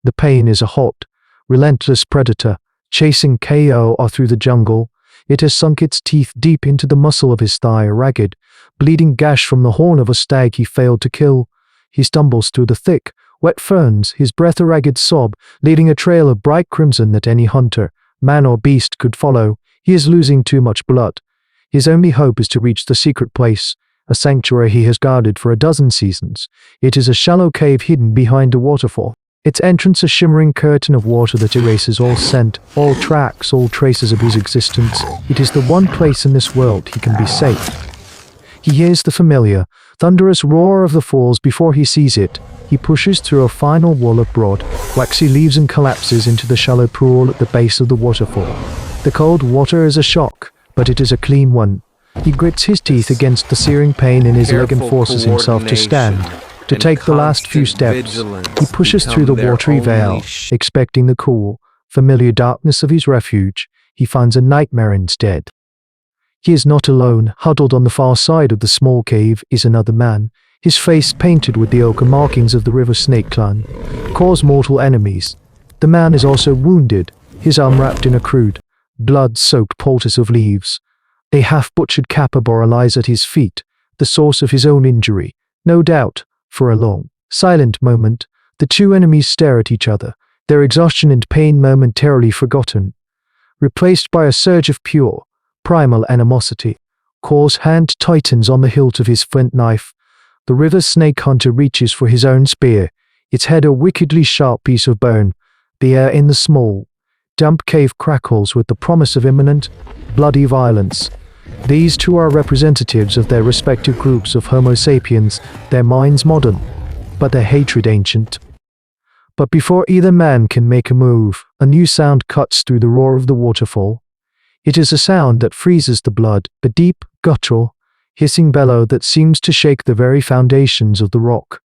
The pain is a hot, relentless predator, chasing KO through the jungle. It has sunk its teeth deep into the muscle of his thigh, a ragged, bleeding gash from the horn of a stag he failed to kill. He stumbles through the thick, wet ferns, his breath a ragged sob, leading a trail of bright crimson that any hunter, man or beast, could follow. He is losing too much blood. His only hope is to reach the secret place, a sanctuary he has guarded for a dozen seasons. It is a shallow cave hidden behind a waterfall. Its entrance a shimmering curtain of water that erases all scent, all tracks, all traces of his existence. It is the one place in this world he can be safe. He hears the familiar, thunderous roar of the falls before he sees it. He pushes through a final wall of broad, waxy leaves and collapses into the shallow pool at the base of the waterfall. The cold water is a shock, but it is a clean one. He grits his teeth against the searing pain in his leg and forces himself to stand, to take the last few steps. He pushes through the watery veil, expecting the cool, familiar darkness of his refuge. He finds a nightmare instead. He is not alone. Huddled on the far side of the small cave is another man, his face painted with the ochre markings of the river snake clan, Kor's mortal enemies. The man is also wounded, his arm wrapped in a crude, blood-soaked poultice of leaves. A half-butchered capybara lies at his feet, the source of his own injury. No doubt, for a long, silent moment, the two enemies stare at each other, their exhaustion and pain momentarily forgotten, replaced by a surge of pure, primal animosity. Kor's hand tightens on the hilt of his flint knife. The river snake hunter reaches for his own spear, its head a wickedly sharp piece of bone. The air in the small, damp cave crackles with the promise of imminent, bloody violence. These two are representatives of their respective groups of Homo Sapiens, their minds modern, but their hatred ancient. But before either man can make a move, a new sound cuts through the roar of the waterfall. It is a sound that freezes the blood, a deep, guttural, hissing bellow that seems to shake the very foundations of the rock.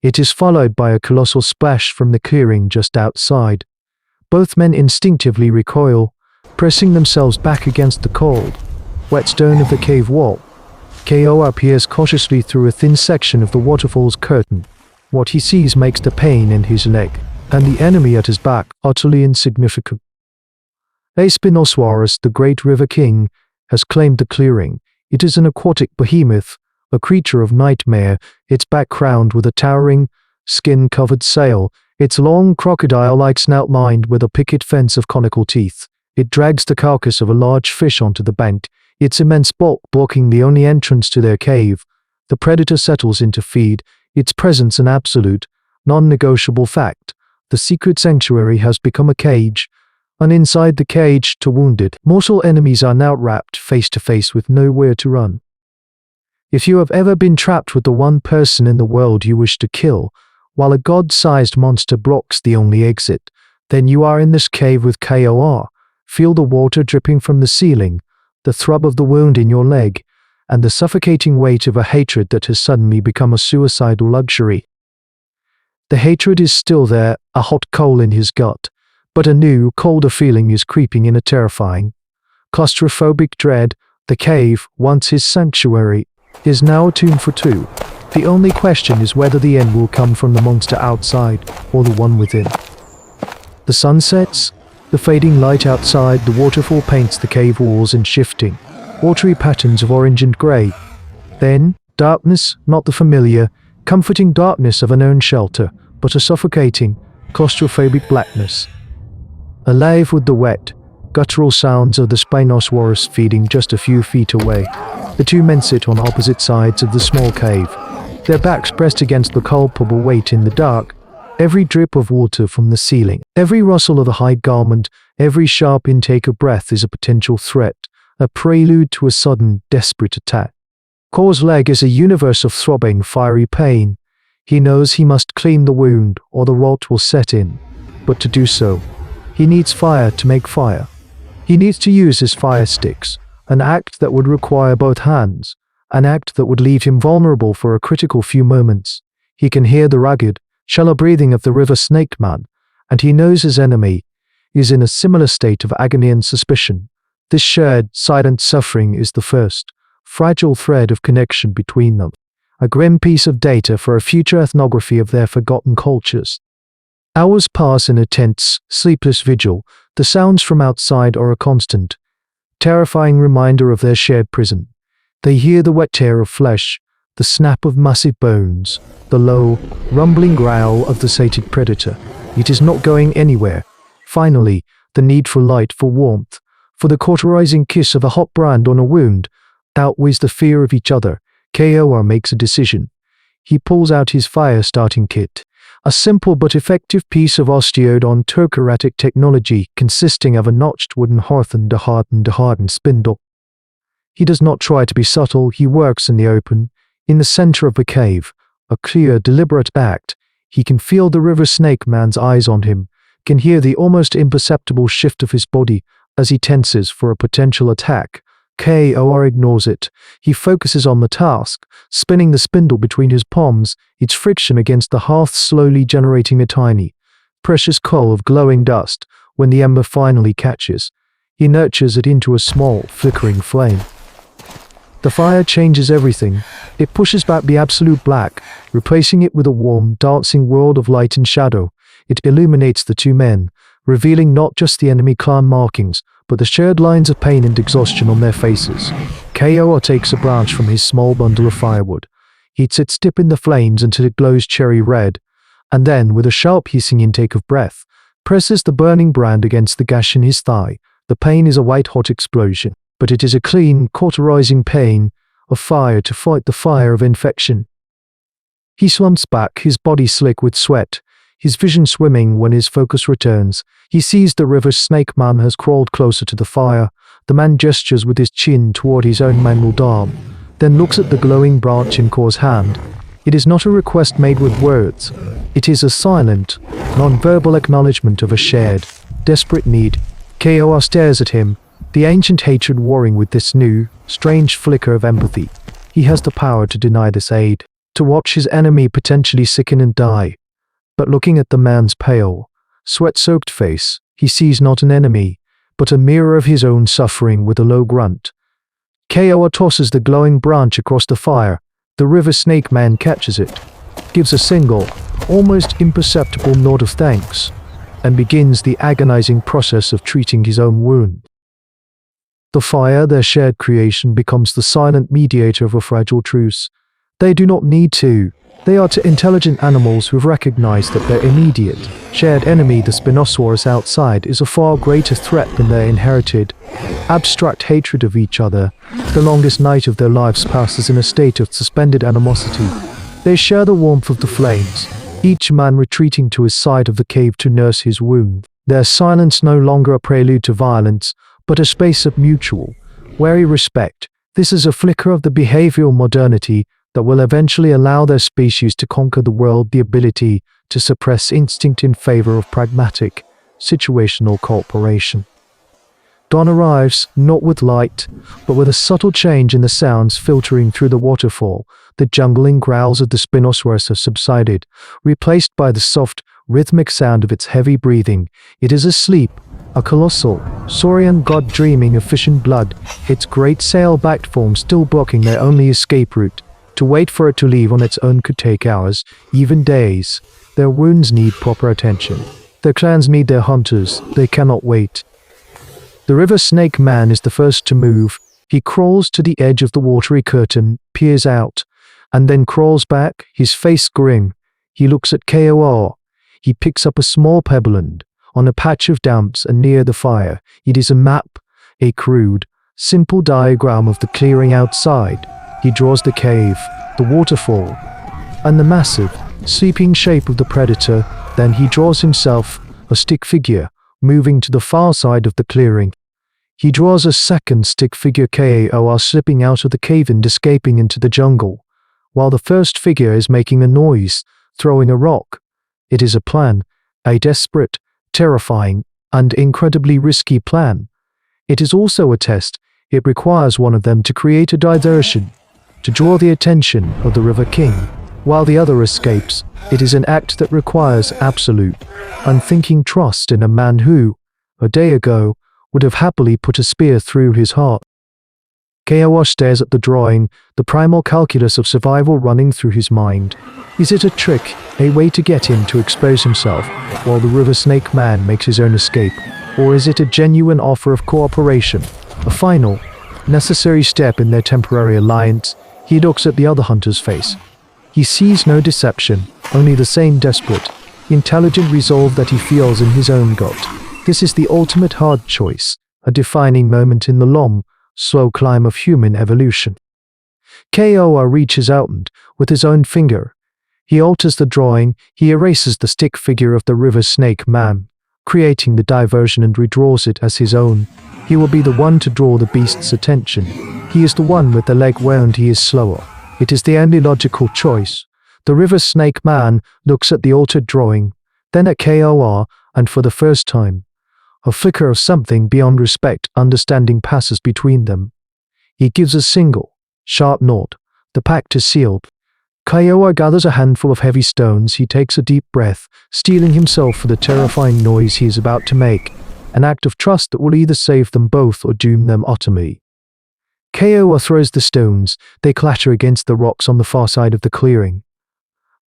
It is followed by a colossal splash from the clearing just outside. Both men instinctively recoil, pressing themselves back against the cold, wet stone of the cave wall. KO peers cautiously through a thin section of the waterfall's curtain. What he sees makes the pain in his leg, and the enemy at his back, utterly insignificant. A Spinosaurus, the great river king, has claimed the clearing. It is an aquatic behemoth, a creature of nightmare, its back crowned with a towering, skin-covered sail, its long crocodile-like snout lined with a picket fence of conical teeth. It drags the carcass of a large fish onto the bank, its immense bulk blocking the only entrance to their cave. The predator settles in to feed, its presence an absolute, non-negotiable fact. The secret sanctuary has become a cage, and inside the cage, two wounded, mortal enemies are now wrapped face to face with nowhere to run. If you have ever been trapped with the one person in the world you wish to kill, while a god-sized monster blocks the only exit, then you are in this cave with KOR. Feel the water dripping from the ceiling, the throb of the wound in your leg, and the suffocating weight of a hatred that has suddenly become a suicidal luxury. The hatred is still there, a hot coal in his gut, but a new, colder feeling is creeping in, a terrifying, claustrophobic dread. The cave, once his sanctuary, is now a tomb for two. The only question is whether the end will come from the monster outside or the one within. The sun sets, the fading light outside the waterfall paints the cave walls in shifting, watery patterns of orange and grey. Then, darkness, not the familiar, comforting darkness of a known shelter, but a suffocating, claustrophobic blackness. Alive with the wet, guttural sounds of the Spinosaurus feeding just a few feet away. The two men sit on opposite sides of the small cave, their backs pressed against the culpable weight in the dark. Every drip of water from the ceiling, every rustle of the hide garment, every sharp intake of breath is a potential threat, a prelude to a sudden, desperate attack. Kor's leg is a universe of throbbing, fiery pain. He knows he must clean the wound, or the rot will set in. But to do so, he needs fire to make fire. He needs to use his fire sticks, an act that would require both hands, an act that would leave him vulnerable for a critical few moments. He can hear the ragged, shallow breathing of the river snake man, and he knows his enemy is in a similar state of agony and suspicion. This shared, silent suffering is the first, fragile thread of connection between them, a grim piece of data for a future ethnography of their forgotten cultures. Hours pass in a tense, sleepless vigil. The sounds from outside are a constant, terrifying reminder of their shared prison. They hear the wet tear of flesh, the snap of massive bones, the low, rumbling growl of the sated predator. It is not going anywhere. Finally, the need for light, for warmth, for the cauterizing kiss of a hot brand on a wound, outweighs the fear of each other. KOR makes a decision. He pulls out his fire-starting kit, a simple but effective piece of osteodontocheratic technology consisting of a notched wooden hearth and a hardened spindle. He does not try to be subtle. He works in the open, in the center of the cave, a clear, deliberate act. He can feel the river snake man's eyes on him, can hear the almost imperceptible shift of his body as he tenses for a potential attack. KOR ignores it. He focuses on the task, spinning the spindle between his palms, its friction against the hearth slowly generating a tiny, precious coal of glowing dust. When the ember finally catches, he nurtures it into a small, flickering flame. The fire changes everything. It pushes back the absolute black, replacing it with a warm, dancing world of light and shadow. It illuminates the two men, revealing not just the enemy clan markings, but the shared lines of pain and exhaustion on their faces. KOR takes a branch from his small bundle of firewood, heats it dip in the flames until it glows cherry red, and then, with a sharp hissing intake of breath, presses the burning brand against the gash in his thigh. The pain is a white-hot explosion, but it is a clean, cauterizing pain of fire to fight the fire of infection. He slumps back, his body slick with sweat, his vision swimming. When his focus returns, he sees the river snake man has crawled closer to the fire. The man gestures with his chin toward his own mangled arm, then looks at the glowing branch in KOR's hand. It is not a request made with words. It is a silent, non-verbal acknowledgement of a shared, desperate need. KOR stares at him, the ancient hatred warring with this new, strange flicker of empathy. He has the power to deny this aid, to watch his enemy potentially sicken and die. But looking at the man's pale, sweat-soaked face, he sees not an enemy, but a mirror of his own suffering. With a low grunt, KOR tosses the glowing branch across the fire. The river snake man catches it, gives a single, almost imperceptible nod of thanks, and begins the agonizing process of treating his own wound. The fire, their shared creation, becomes the silent mediator of a fragile truce. They do not need to. They are to intelligent animals who've recognized that their immediate, shared enemy, the Spinosaurus outside, is a far greater threat than their inherited, abstract hatred of each other. The longest night of their lives passes in a state of suspended animosity. They share the warmth of the flames, each man retreating to his side of the cave to nurse his wound. Their silence no longer a prelude to violence, but a space of mutual, wary respect. This is a flicker of the behavioral modernity that will eventually allow their species to conquer the world, the ability to suppress instinct in favor of pragmatic, situational cooperation. Dawn arrives, not with light, but with a subtle change in the sounds filtering through the waterfall. The jungling growls of the Spinosaurus have subsided, replaced by the soft, rhythmic sound of its heavy breathing. It is asleep, a colossal, saurian god dreaming of fish and blood, its great sail-backed form still blocking their only escape route. To wait for it to leave on its own could take hours, even days. Their wounds need proper attention. Their clans need their hunters. They cannot wait. The river snake man is the first to move. He crawls to the edge of the watery curtain, peers out, and then crawls back, his face grim. He looks at KOR. He picks up a small pebble and, on a patch of damps and near the fire, it is a map, a crude, simple diagram of the clearing outside. He draws the cave, the waterfall, and the massive, sleeping shape of the predator. Then he draws himself, a stick figure, moving to the far side of the clearing. He draws a second stick figure, KOR, slipping out of the cave and escaping into the jungle, while the first figure is making a noise, throwing a rock. It is a plan, a desperate, terrifying, and incredibly risky plan. It is also a test. It requires one of them to create a diversion, to draw the attention of the River King, while the other escapes. It is an act that requires absolute, unthinking trust in a man who, a day ago, would have happily put a spear through his heart. KOR stares at the drawing, the primal calculus of survival running through his mind. Is it a trick, a way to get him to expose himself, while the river snake man makes his own escape? Or is it a genuine offer of cooperation, a final, necessary step in their temporary alliance? He looks at the other hunter's face. He sees no deception, only the same desperate, intelligent resolve that he feels in his own gut. This is the ultimate hard choice, a defining moment in the long, slow climb of human evolution. KOR reaches out and, with his own finger, he alters the drawing, he erases the stick figure of the river snake man, creating the diversion and redraws it as his own. He will be the one to draw the beast's attention. He is the one with the leg wound, he is slower. It is the only logical choice. The river snake man looks at the altered drawing, then at KOR, and for the first time, a flicker of something beyond respect, understanding passes between them. He gives a single, sharp nod. The pact is sealed. KOR gathers a handful of heavy stones. He takes a deep breath, steeling himself for the terrifying noise he is about to make, an act of trust that will either save them both or doom them utterly. KOR throws the stones. They clatter against the rocks on the far side of the clearing.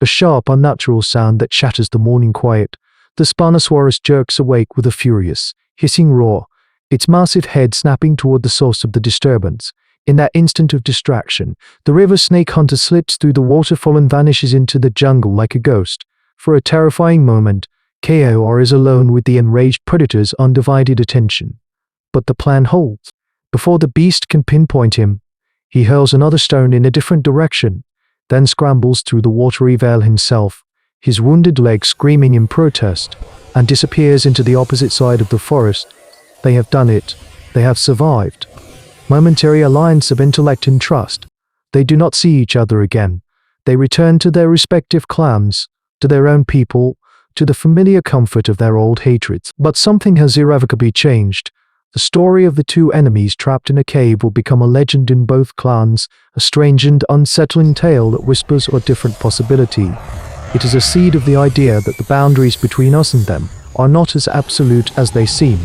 A sharp, unnatural sound that shatters the morning quiet. The Spinosaurus jerks awake with a furious, hissing roar, its massive head snapping toward the source of the disturbance. In that instant of distraction, the river snake hunter slips through the waterfall and vanishes into the jungle like a ghost. For a terrifying moment, KOR is alone with the enraged predator's undivided attention. But the plan holds. Before the beast can pinpoint him, he hurls another stone in a different direction, then scrambles through the watery veil himself, his wounded leg screaming in protest, and disappears into the opposite side of the forest. They have done it. They have survived. Momentary alliance of intellect and trust. They do not see each other again. They return to their respective clans, to their own people, to the familiar comfort of their old hatreds. But something has irrevocably changed. The story of the two enemies trapped in a cave will become a legend in both clans, a strange and unsettling tale that whispers a different possibility. It is a seed of the idea that the boundaries between us and them are not as absolute as they seem,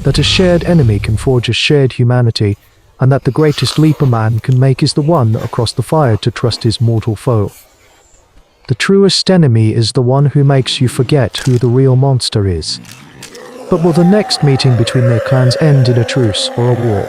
that a shared enemy can forge a shared humanity, and that the greatest leap a man can make is the one across the fire to trust his mortal foe. The truest enemy is the one who makes you forget who the real monster is. But will the next meeting between their clans end in a truce or a war?